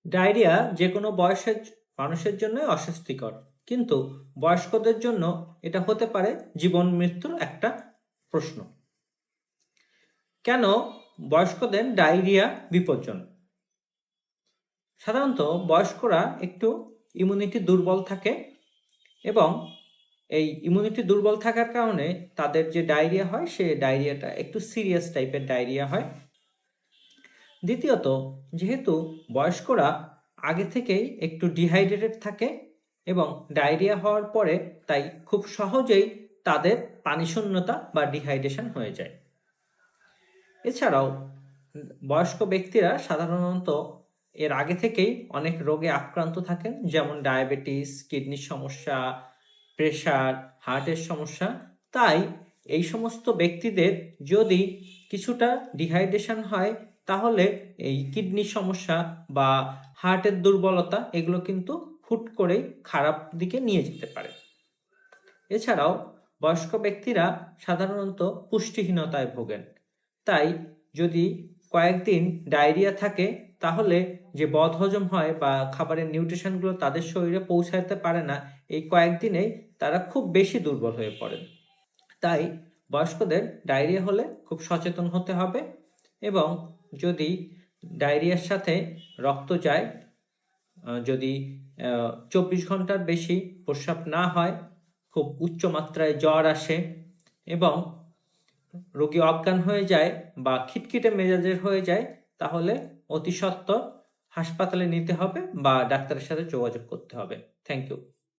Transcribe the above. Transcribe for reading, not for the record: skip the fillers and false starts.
Diarrhoea যে কোনো বয়সের মানুষের জন্যই অস্বস্তিকর, কিন্তু বয়স্কদের জন্য এটা হতে পারে জীবন মৃত্যুর একটা প্রশ্ন। কেন বয়স্কদের ডায়রিয়া বিপজ্জনক? সাধারণত বয়স্করা একটু ইমিউনিটি দুর্বল থাকে, এবং এই ইমিউনিটি দুর্বল থাকার কারণে তাদের যে ডায়রিয়া হয় সে ডায়রিয়াটা একটু সিরিয়াস টাইপের ডায়রিয়া হয়। দ্বিতীয়ত, যেহেতু বয়স্করা আগে থেকেই একটু ডিহাইড্রেটেড থাকে এবং ডায়রিয়া হওয়ার পরে তাই খুব সহজেই তাদের পানিশূন্যতা বা ডিহাইড্রেশন হয়ে যায়। এছাড়াও বয়স্ক ব্যক্তিরা সাধারণত এর আগে থেকেই অনেক রোগে আক্রান্ত থাকেন, যেমন ডায়াবেটিস, কিডনির সমস্যা, প্রেশার, হার্টের সমস্যা। তাই এই সমস্ত ব্যক্তিদের যদি কিছুটা ডিহাইড্রেশন হয়, তাহলে এই কিডনির সমস্যা বা হার্টের দুর্বলতা এগুলো কিন্তু হুট করেই খারাপ দিকে নিয়ে যেতে পারে। এছাড়াও বয়স্ক ব্যক্তিরা সাধারণত পুষ্টিহীনতায় ভোগেন। তাই যদি কয়েকদিন ডায়রিয়া থাকে, তাহলে যে বদহজম হয় বা খাবারের নিউট্রিশনগুলো তাদের শরীরে পৌঁছাতে পারে না, এই কয়েকদিনেই তারা খুব বেশি দুর্বল হয়ে পড়েন। তাই বয়স্কদের ডায়রিয়া হলে খুব সচেতন হতে হবে, এবং যদি ডায়রিয়ার সাথে রক্ত যায়, যদি 24 ঘন্টার বেশি প্রস্রাব না হয়, খুব উচ্চ মাত্রায় জ্বর আসে এবং রোগী অজ্ঞান হয়ে যায় বা খিটখিটে মেজাজের হয়ে যায়, তাহলে অতি সত্বর হাসপাতালে নিতে হবে বা ডাক্তারের সাথে যোগাযোগ করতে হবে। Thank you.